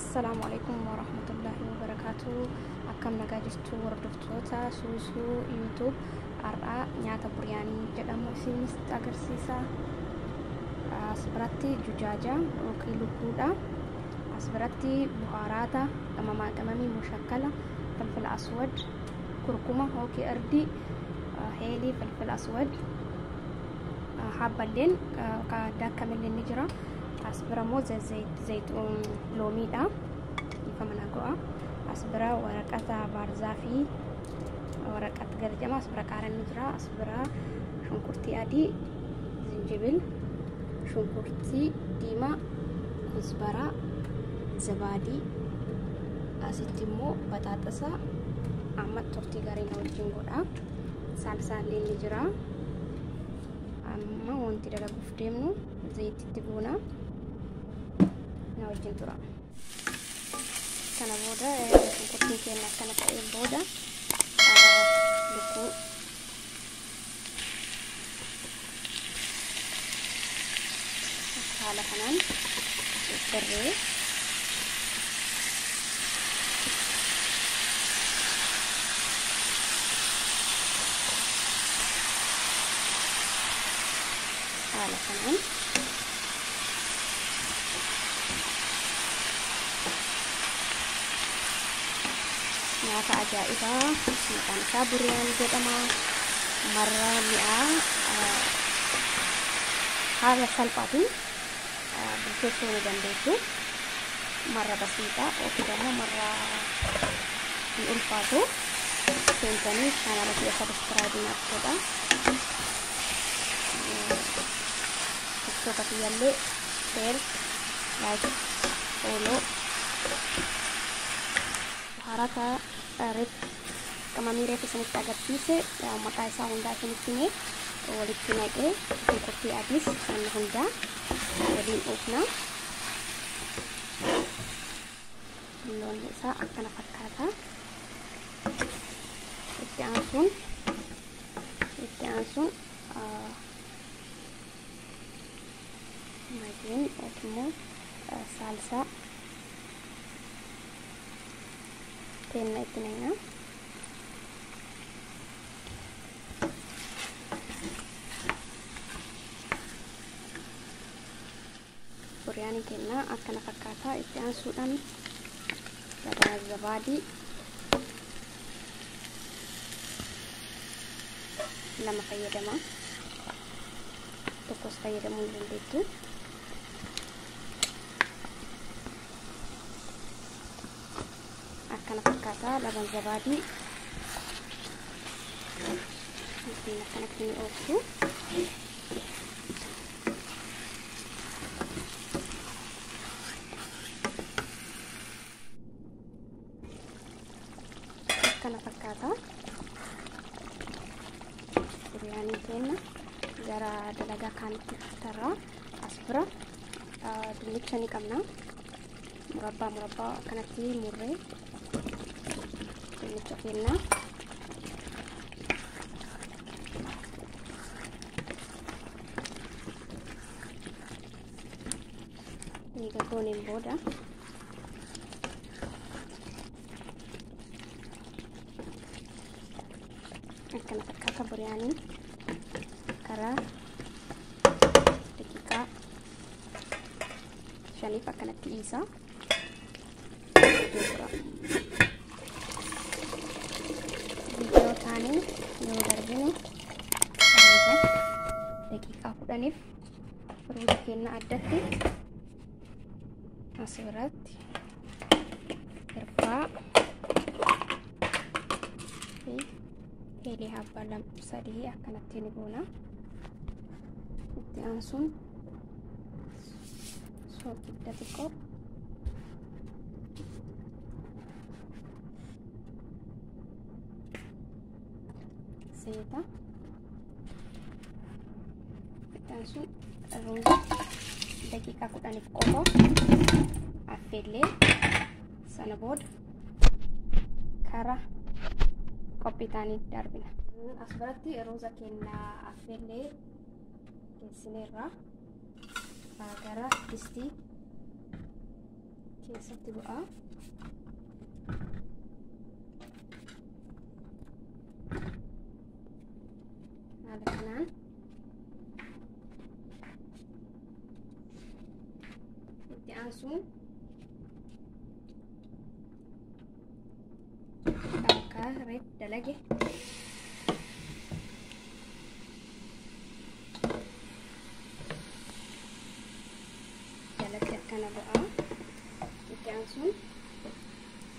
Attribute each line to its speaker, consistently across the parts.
Speaker 1: السلام عليكم ورحمة الله وبركاته. أكم نجاجتو وردفتوتا سوسو يوتيوب أربعة نياتا برياني جدامو سينس أجر سيسا أسبرتي جوجاجا وكيلو كودا أسبرتي بهاراتا أمامي مشكلة فلفل أسود كركمة هوكي أردي هيلي فلفل أسود حبلين كدا كامل النجرة أسبرا مو زيتون لومي دا يفهمنا قوة أسبرا ورقة بارزافي ورقة جرجمة أسبرا كارن نجرة أسبرا شنكرتي أدي زنجبل شنكرتي ديما كزبرا زبادي أستمو بطاطسا أحمد تورتي غارينا وجنغودا سالسا لين نجرة أما وانتي دادا قفتيمنو زيت تبونا نوجين ترى كان بودا كنتي كنا كان كاي بودا لكو على كمان السري على كمان nyata ajaiba makan saburian jedama marra mi'a haala salphatin bilcheessuu ni dandeessu marra basiidha ofiidammo marra hin ulfaatu seentanii chaanala kiyya sabskraayibii naaf godhaa tiktoka kiyyallee sheer laayik fooloo haraka red kamami ref sinitti agarsiise maqaa isaa hundaa isinitti hime walitti naqee shunkurtii adiis inni hundaa waliin dhufna loon isaa akkana fakkaata itti aansuun majiin immoo saalsaa tenna ittinayna biryani kenna akkana fakkaata itti aansuudhaan gadaa zabaadii lama fayyadama tokkos fayyadamuu hin dandeettu akkana fakkaata laban zabaadii ittiin akkanatti ni ooftu akkana fakkaata biryaanii keenya gara dalagaa kaanitti tarraa as bira dinnicha ni qabna murabbaa akkanatti murree dinnicha keenya eega gooneen booda akkana fakkaata biryaanii karaa daqiiqaa 5 akkanatti dhiisa taane yoo darbine daqiiqaa 10f ruuza keenya addatti as biratti irfaa fi heelii habbaa 2-3 akkanatti ni goona itti aansuun soogidda xiqqoo seeta ittaansuun ruuza daqiiqaa 10f qofa affeellee sana booda karaa qophii taanii darbina as biratti ruuza keenya affeellee geessineerra gara distii keessatti bu'a. Haala kanaan itti aansuun akka reef dalage jalatti akkana bu'a. Itti aansuun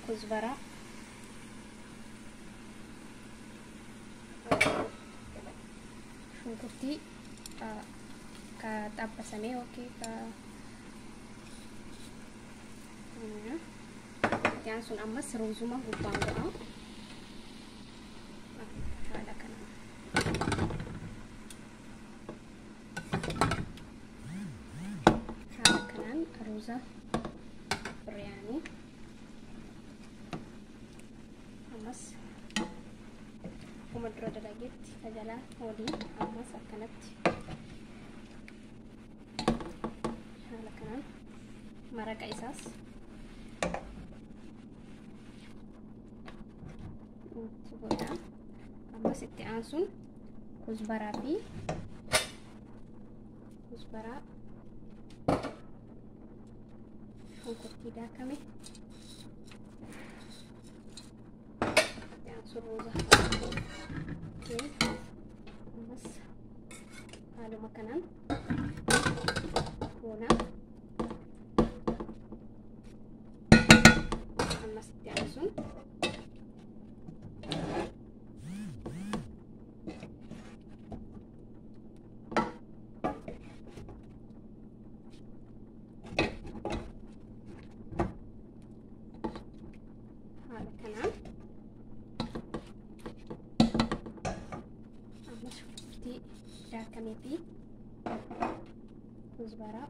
Speaker 1: kuzbara shunkurtii ka xabbasame yookiin ka itti aansuun ammas ruuzuma gubbaan bu'a. Haala kanaan ruuza biryaanii ammas akkuma dura dalageetti tajaajila waliin ammas akkanatti haala kanaan maraqa isaas itti godha. Ammas itti aansuun kuzbaraa fi kuzbaraa shunkurtii daakame itti aansuun ruuza ammas haaluma kanaan goona. Ammas itti aansuun haala kanaan ammas shunkurtii daakamee fi kuzbaraa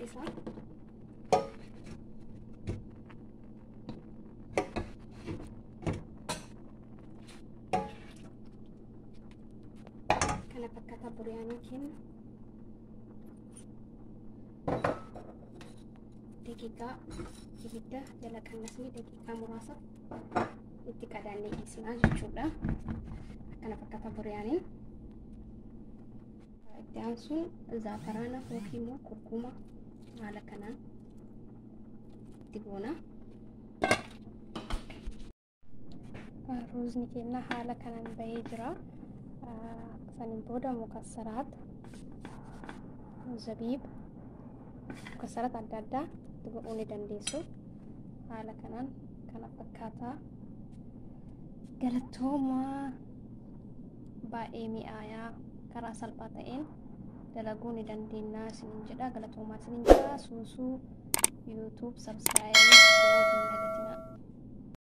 Speaker 1: isaa kana fakkaata biryaanii keenya daqiiqaa ibidda jala kannasni daqiiqaa muraasa itti qadaannee dhiisnaa jechuudha. Akkana fakkaata biryaaniin. Itti aansuun zaafaraana yookiin immoo kurkuma haala kanaan itti goona. Ruuzni keenya haala kanaan bahee jira. Saniin booda mukassaraat zabiib mukassaraat adda addaa itti godhuu ni dandeessu. Haala kanaan kana fakkaataa galatooma baay'ee mi'aayaa karaa salphaa ta'een dalaguu ni dandeenya isiniin jedha. Galatoomaa isiniin jedha. Suusuu YouTube subscribe godhuu hin dagatinaa.